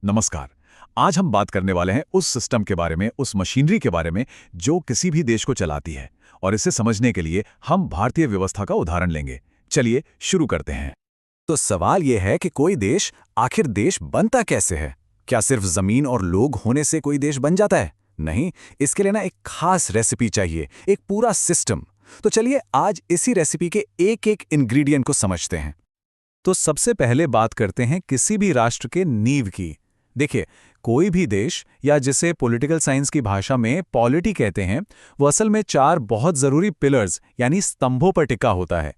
नमस्कार। आज हम बात करने वाले हैं उस सिस्टम के बारे में, उस मशीनरी के बारे में जो किसी भी देश को चलाती है। और इसे समझने के लिए हम भारतीय व्यवस्था का उदाहरण लेंगे। चलिए शुरू करते हैं। तो सवाल यह है कि कोई देश आखिर देश बनता कैसे है? क्या सिर्फ जमीन और लोग होने से कोई देश बन जाता है? नहीं, इसके लिए ना एक खास रेसिपी चाहिए, एक पूरा सिस्टम। तो चलिए आज इसी रेसिपी के एक एक इंग्रेडिएंट को समझते हैं। तो सबसे पहले बात करते हैं किसी भी राष्ट्र के नींव की। देखिए, कोई भी देश, या जिसे पॉलिटिकल साइंस की भाषा में पॉलिटी कहते हैं, वो असल में चार बहुत जरूरी पिलर्स यानी स्तंभों पर टिका होता है।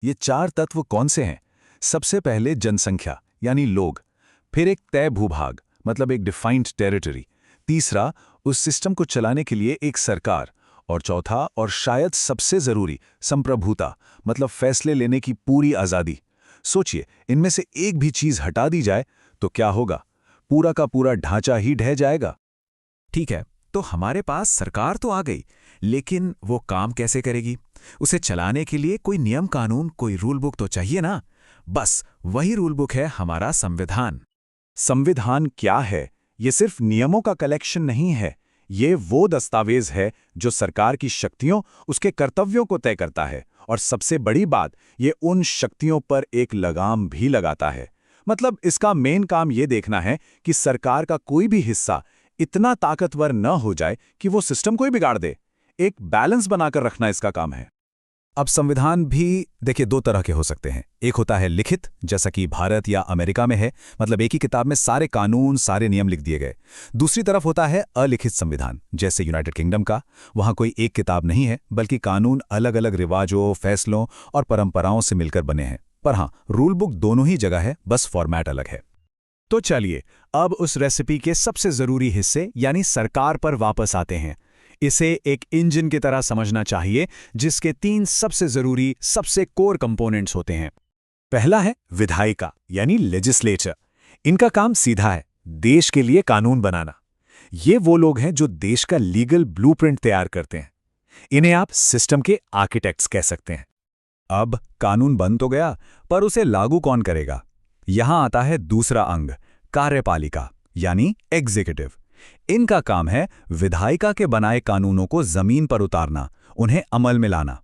ये चार तत्व कौन से हैं? सबसे पहले जनसंख्या यानी लोग, फिर एक तय भूभाग मतलब एक डिफाइंड टेरिटरी, तीसरा उस सिस्टम को चलाने के लिए एक सरकार, और चौथा और शायद सबसे जरूरी संप्रभुता मतलब फैसले लेने की पूरी आजादी। सोचिए, इनमें से एक भी चीज हटा दी जाए तो क्या होगा? पूरा का पूरा ढांचा ही ढह जाएगा। ठीक है, तो हमारे पास सरकार तो आ गई, लेकिन वो काम कैसे करेगी? उसे चलाने के लिए कोई नियम कानून, कोई रूल बुक तो चाहिए ना। बस वही रूल बुक है हमारा संविधान। संविधान क्या है? ये सिर्फ नियमों का कलेक्शन नहीं है। ये वो दस्तावेज है जो सरकार की शक्तियों, उसके कर्तव्यों को तय करता है, और सबसे बड़ी बात, ये उन शक्तियों पर एक लगाम भी लगाता है। मतलब इसका मेन काम ये देखना है कि सरकार का कोई भी हिस्सा इतना ताकतवर न हो जाए कि वो सिस्टम को ही बिगाड़ दे। एक बैलेंस बनाकर रखना इसका काम है। अब संविधान भी देखिए दो तरह के हो सकते हैं। एक होता है लिखित, जैसा कि भारत या अमेरिका में है, मतलब एक ही किताब में सारे कानून, सारे नियम लिख दिए गए। दूसरी तरफ होता है अलिखित संविधान, जैसे यूनाइटेड किंगडम का। वहां कोई एक किताब नहीं है, बल्कि कानून अलग अलग रिवाजों, फैसलों और परंपराओं से मिलकर बने हैं। पर हाँ, रूल बुक दोनों ही जगह है, बस फॉर्मेट अलग है। तो चलिए अब उस रेसिपी के सबसे जरूरी हिस्से यानी सरकार पर वापस आते हैं। इसे एक इंजन की तरह समझना चाहिए, जिसके तीन सबसे जरूरी, सबसे कोर कंपोनेंट्स होते हैं। पहला है विधायिका यानी लेजिस्लेचर। इनका काम सीधा है, देश के लिए कानून बनाना। ये वो लोग हैं जो देश का लीगल ब्लूप्रिंट तैयार करते हैं। इन्हें आप सिस्टम के आर्किटेक्ट्स कह सकते हैं। अब कानून बन तो गया, पर उसे लागू कौन करेगा? यहां आता है दूसरा अंग, कार्यपालिका यानी एग्जीक्यूटिव। इनका काम है विधायिका के बनाए कानूनों को जमीन पर उतारना, उन्हें अमल में लाना।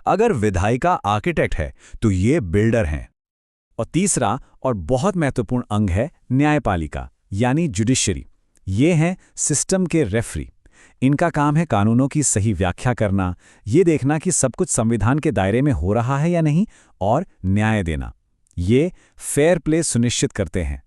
अगर विधायिका आर्किटेक्ट है तो ये बिल्डर हैं। और तीसरा और बहुत महत्वपूर्ण अंग है न्यायपालिका यानी जुडिशरी। ये हैं सिस्टम के रेफरी। इनका काम है कानूनों की सही व्याख्या करना, ये देखना कि सब कुछ संविधान के दायरे में हो रहा है या नहीं, और न्याय देना। ये फेयर प्ले सुनिश्चित करते हैं।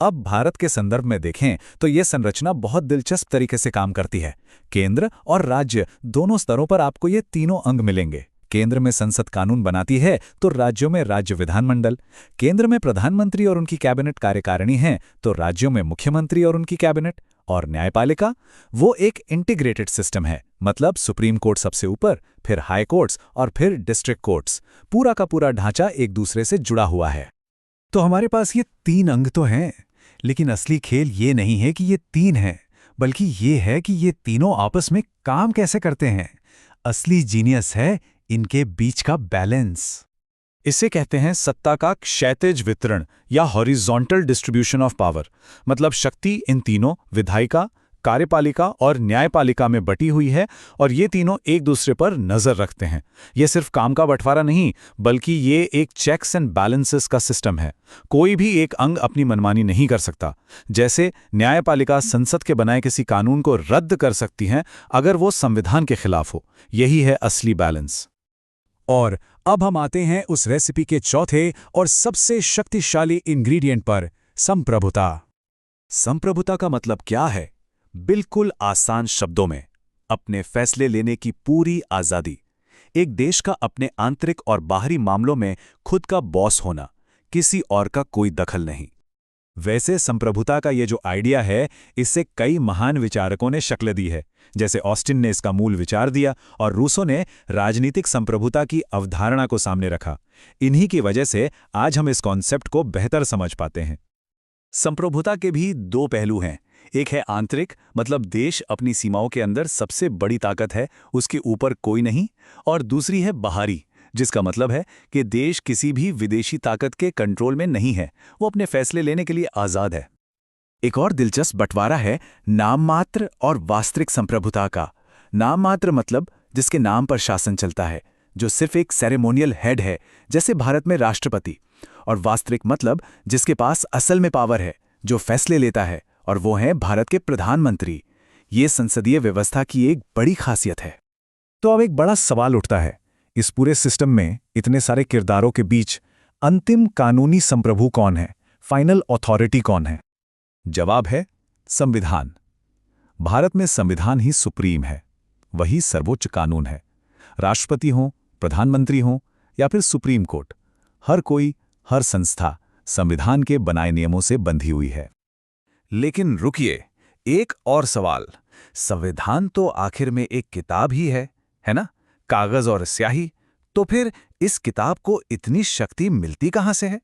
अब भारत के संदर्भ में देखें तो यह संरचना बहुत दिलचस्प तरीके से काम करती है। केंद्र और राज्य दोनों स्तरों पर आपको ये तीनों अंग मिलेंगे। केंद्र में संसद कानून बनाती है तो राज्यों में राज्य विधानमंडल। केंद्र में प्रधानमंत्री और उनकी कैबिनेट कार्यकारिणी है तो राज्यों में मुख्यमंत्री और उनकी कैबिनेट। और न्यायपालिका वो एक इंटीग्रेटेड सिस्टम है, मतलब सुप्रीम कोर्ट सबसे ऊपर, फिर हाई कोर्ट्स और फिर डिस्ट्रिक्ट कोर्ट्स। पूरा का पूरा ढांचा एक दूसरे से जुड़ा हुआ है। तो हमारे पास ये तीन अंग तो हैं, लेकिन असली खेल ये नहीं है कि ये तीन हैं, बल्कि ये है कि ये तीनों आपस में काम कैसे करते हैं। असली जीनियस है इनके बीच का बैलेंस। इसे कहते हैं सत्ता का क्षैतिज वितरण या हॉरिजॉन्टल डिस्ट्रीब्यूशन ऑफ पावर। मतलब शक्ति इन तीनों विधायिका, कार्यपालिका और न्यायपालिका में बटी हुई है, और ये तीनों एक दूसरे पर नजर रखते हैं। ये सिर्फ काम का बंटवारा नहीं, बल्कि ये एक चेक्स एंड बैलेंसेस का सिस्टम है। कोई भी एक अंग अपनी मनमानी नहीं कर सकता। जैसे न्यायपालिका संसद के बनाए किसी कानून को रद्द कर सकती है अगर वो संविधान के खिलाफ हो। यही है असली बैलेंस। और अब हम आते हैं उस रेसिपी के चौथे और सबसे शक्तिशाली इंग्रेडिएंट पर, संप्रभुता। संप्रभुता का मतलब क्या है? बिल्कुल आसान शब्दों में, अपने फैसले लेने की पूरी आजादी। एक देश का अपने आंतरिक और बाहरी मामलों में खुद का बॉस होना, किसी और का कोई दखल नहीं। वैसे संप्रभुता का ये जो आइडिया है, इससे कई महान विचारकों ने शक्ल दी है। जैसे ऑस्टिन ने इसका मूल विचार दिया और रूसो ने राजनीतिक संप्रभुता की अवधारणा को सामने रखा। इन्हीं की वजह से आज हम इस कॉन्सेप्ट को बेहतर समझ पाते हैं। संप्रभुता के भी दो पहलू हैं। एक है आंतरिक, मतलब देश अपनी सीमाओं के अंदर सबसे बड़ी ताकत है, उसके ऊपर कोई नहीं। और दूसरी है बाहरी, जिसका मतलब है कि देश किसी भी विदेशी ताकत के कंट्रोल में नहीं है, वो अपने फैसले लेने के लिए आज़ाद है। एक और दिलचस्प बंटवारा है नाम मात्र और वास्तविक संप्रभुता का। नाम मात्र मतलब जिसके नाम पर शासन चलता है, जो सिर्फ एक सेरेमोनियल हेड है, जैसे भारत में राष्ट्रपति। और वास्तविक मतलब जिसके पास असल में पावर है, जो फैसले लेता है, और वो है भारत के प्रधानमंत्री। ये संसदीय व्यवस्था की एक बड़ी खासियत है। तो अब एक बड़ा सवाल उठता है, इस पूरे सिस्टम में इतने सारे किरदारों के बीच अंतिम कानूनी संप्रभु कौन है? फाइनल अथॉरिटी कौन है? जवाब है संविधान। भारत में संविधान ही सुप्रीम है, वही सर्वोच्च कानून है। राष्ट्रपति हो, प्रधानमंत्री हो या फिर सुप्रीम कोर्ट, हर कोई, हर संस्था संविधान के बनाए नियमों से बंधी हुई है। लेकिन रुकिए, एक और सवाल। संविधान तो आखिर में एक किताब ही है ना? कागज और स्याही। तो फिर इस किताब को इतनी शक्ति मिलती कहां से है?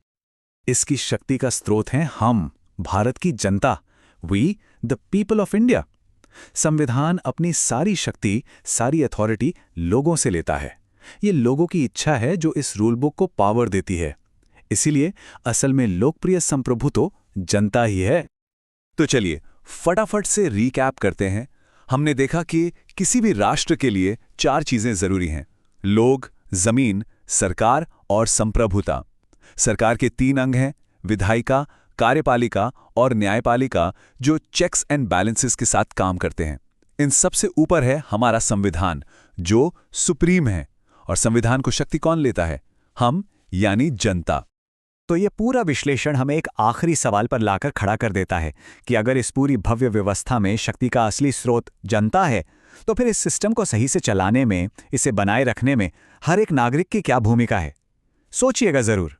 इसकी शक्ति का स्रोत हैं हम, भारत की जनता, we the people of India. संविधान अपनी सारी शक्ति, सारी अथॉरिटी लोगों से लेता है। ये लोगों की इच्छा है जो इस रूल बुक को पावर देती है। इसीलिए असल में लोकप्रिय संप्रभु तो जनता ही है। तो चलिए फटाफट से रीकैप करते हैं। हमने देखा कि किसी भी राष्ट्र के लिए 4 चीजें जरूरी हैं: लोग, जमीन, सरकार और संप्रभुता। सरकार के 3 अंग हैं: विधायिका, कार्यपालिका और न्यायपालिका, जो चेक्स एंड बैलेंसेस के साथ काम करते हैं। इन सबसे ऊपर है हमारा संविधान, जो सुप्रीम है। और संविधान को शक्ति कौन लेता है? हम, यानी जनता। तो ये पूरा विश्लेषण हमें एक आखिरी सवाल पर लाकर खड़ा कर देता है कि अगर इस पूरी भव्य व्यवस्था में शक्ति का असली स्रोत जनता है, तो फिर इस सिस्टम को सही से चलाने में, इसे बनाए रखने में हर एक नागरिक की क्या भूमिका है? सोचिएगा जरूर।